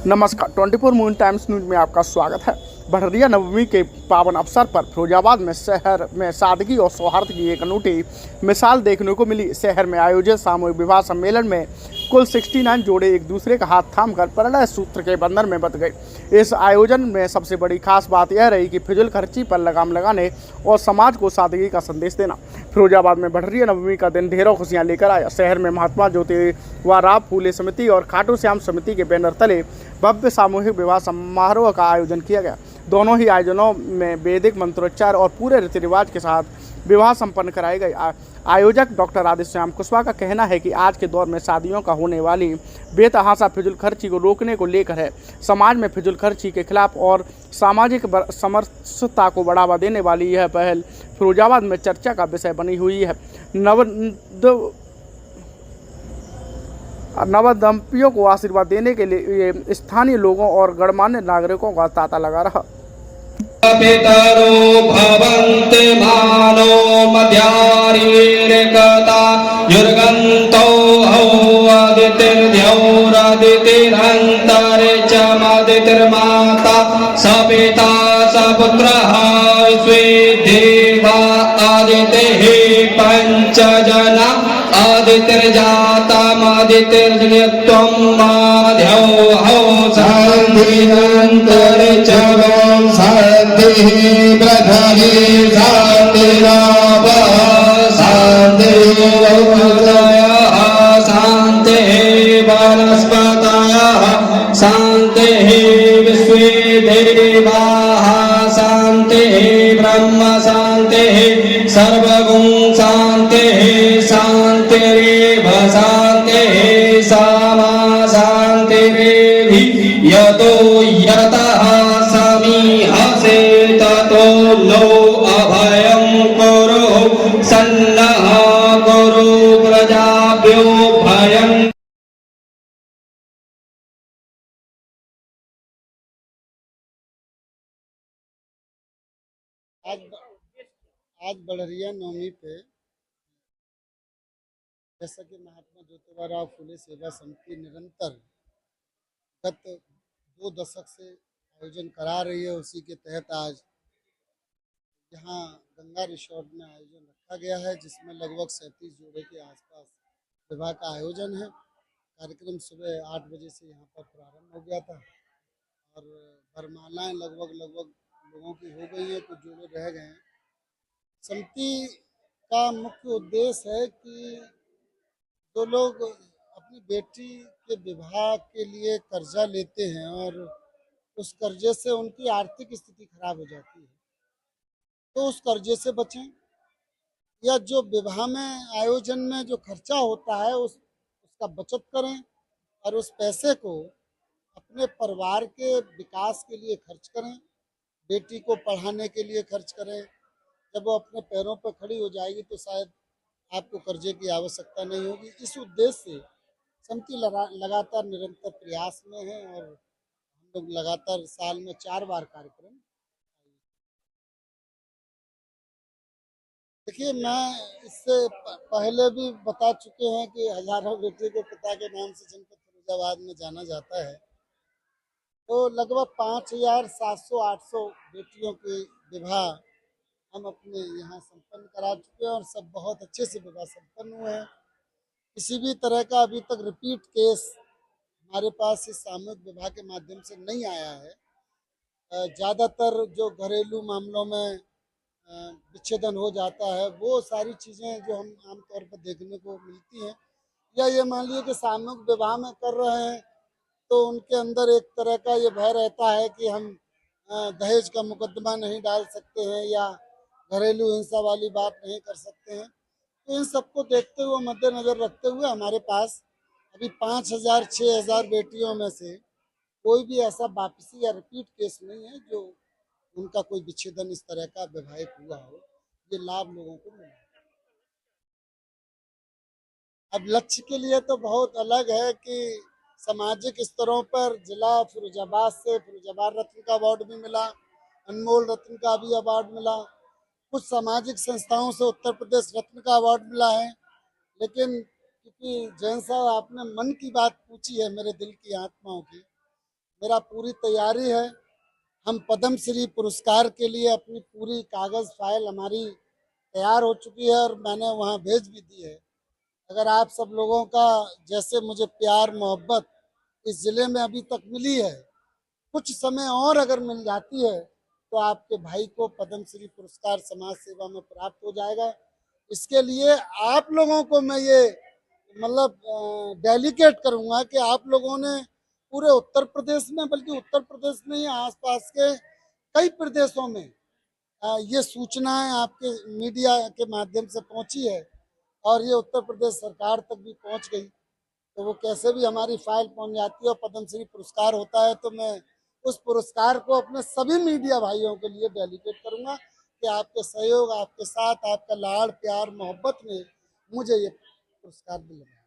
नमस्कार 24 moon times news में आपका स्वागत है। बढ़िया नवमी के पावन अवसर पर फिरोजाबाद में शहर में सादगी और सौहार्द की एक अनूठी मिसाल देखने को मिली। शहर में आयोजित सामूहिक विवाह सम्मेलन में कुल 69 जोड़े एक दूसरे का हाथ थामकर परिणय सूत्र के बंधन में बंध गए। इस आयोजन में सबसे बड़ी खास बात यह रही कि फिजूल खर्ची पर लगाम लगाने और समाज को सादगी का संदेश देना। फिरोजाबाद में बढ़िया नवमी का दिन ढेरों खुशियां लेकर आया। शहर में महात्मा ज्योतिराव फूले समिति और खाटू श्याम समिति के बैनर तले भव्य सामूहिक विवाह समारोह का आयोजन किया गया। दोनों ही आयोजनों में वैदिक मंत्रोच्चार और पूरे रीति रिवाज के साथ विवाह संपन्न कराए गए। आयोजक डॉक्टर राधेश्याम कुशवाहा का कहना है कि आज के दौर में शादियों का होने वाली बेतहाशा फिजूल खर्ची को रोकने को लेकर है। समाज में फिजूल खर्ची के खिलाफ और सामाजिक समरसता को बढ़ावा देने वाली यह पहल फिरोजाबाद में चर्चा का विषय बनी हुई है। नवदंपियों को आशीर्वाद देने के लिए स्थानीय लोगों और गणमान्य नागरिकों का तांता लगा रहा। पितरो भवन्ति मानो मध्यारीर्कता युर्गन्तो हौदितिर्द्यौरदितिरन्तरिक्षमदितिर्माता सपिता सपुत्रः स्वेदेवा आदितिः पञ्चजना आदितिर्जातमदितिर्जनित्वं माध्यौ शान्तिरन्तरिक्षं शान्तिः प्रथमे शान्तिराप शान्तिः शान्तिः वनस्पतयः शान्तिः विश्वे देवाः शान्तिः ब्रह्म शान्तिः सर्वगुण शान्तिः शान्तिरेव शान्तिः सामा शान्तिरेधि यतो यतः समीहसे ततो नो अभयं कुरु सन्नः कुरु प्रजाभ्यो भयम्। आज बढ़िया नवमी पे जैसा कि महात्मा ज्योतिराव फूले सेवा समिति निरंतर गत 2 दशक से आयोजन करा रही है, उसी के तहत आज यहाँ गंगा रिसोर्ट में आयोजन रखा गया है, जिसमें लगभग 37 जोड़े के आसपास विवाह का आयोजन है। कार्यक्रम सुबह 8 बजे से यहाँ पर प्रारंभ हो गया था और वरमालाएँ लगभग लोगों की हो गई है, कुछ जोड़े रह गए हैं। समिति का मुख्य उद्देश्य है कि जो लोग अपनी बेटी के विवाह के लिए कर्जा लेते हैं और उस कर्जे से उनकी आर्थिक स्थिति खराब हो जाती है, तो उस कर्जे से बचें, या जो विवाह में आयोजन में जो खर्चा होता है उसका बचत करें और उस पैसे को अपने परिवार के विकास के लिए खर्च करें, बेटी को पढ़ाने के लिए खर्च करें। जब वो अपने पैरों पर खड़ी हो जाएगी तो शायद आपको कर्जे की आवश्यकता नहीं होगी। इस उद्देश्य से समिति लगातार निरंतर प्रयास में है और हम लोग लगातार साल में 4 बार कार्यक्रम। देखिए, मैं इससे पहले भी बता चुके हैं कि हजारों बेटी के पिता के नाम से जनपद फिरोजाबाद में जाना जाता है, तो लगभग 5700-800 बेटियों के विवाह हम अपने यहाँ संपन्न करा चुके हैं और सब बहुत अच्छे से विवाह संपन्न हुए हैं। किसी भी तरह का अभी तक रिपीट केस हमारे पास इस सामूहिक विवाह के माध्यम से नहीं आया है। ज़्यादातर जो घरेलू मामलों में विच्छेदन हो जाता है, वो सारी चीज़ें जो हम आमतौर पर देखने को मिलती हैं, या ये मान लीजिए कि सामूहिक विवाह में कर रहे हैं तो उनके अंदर एक तरह का ये भय रहता है कि हम दहेज का मुकदमा नहीं डाल सकते हैं या घरेलू हिंसा वाली बात नहीं कर सकते हैं। तो इन सबको देखते हुए, मद्देनज़र रखते हुए हमारे पास अभी 5000-6000 बेटियों में से कोई भी ऐसा वापसी या रिपीट केस नहीं है जो उनका कोई विच्छेदन इस तरह का वैवाहिक हुआ हो। ये लाभ लोगों को मिला। अब लक्ष्य के लिए तो बहुत अलग है कि सामाजिक स्तरों पर जिला फिरोजाबाद से फिरोजाबाद रत्न का अवार्ड भी मिला, अनमोल रत्न का भी अवार्ड मिला, कुछ सामाजिक संस्थाओं से उत्तर प्रदेश रत्न का अवार्ड मिला है। लेकिन क्योंकि जैन साहब आपने मन की बात पूछी है, मेरे दिल की आत्माओं की, मेरा पूरी तैयारी है। हम पद्म श्री पुरस्कार के लिए अपनी पूरी कागज़ फाइल हमारी तैयार हो चुकी है और मैंने वहाँ भेज भी दी है। अगर आप सब लोगों का जैसे मुझे प्यार मोहब्बत इस ज़िले में अभी तक मिली है, कुछ समय और अगर मिल जाती है तो आपके भाई को पद्म श्री पुरस्कार समाज सेवा में प्राप्त हो जाएगा। इसके लिए आप लोगों को मैं ये मतलब डेलीकेट करूँगा कि आप लोगों ने पूरे उत्तर प्रदेश में, बल्कि उत्तर प्रदेश में ही आसपास के कई प्रदेशों में ये सूचनाएं आपके मीडिया के माध्यम से पहुंची है और ये उत्तर प्रदेश सरकार तक भी पहुंच गई। तो वो कैसे भी हमारी फाइल पहुंच जाती है और पद्म श्री पुरस्कार होता है तो मैं उस पुरस्कार को अपने सभी मीडिया भाइयों के लिए डेलीकेट करूंगा कि आपके सहयोग, आपके साथ, आपका लाड़ प्यार मोहब्बत ने मुझे ये पुरस्कार दिलाया।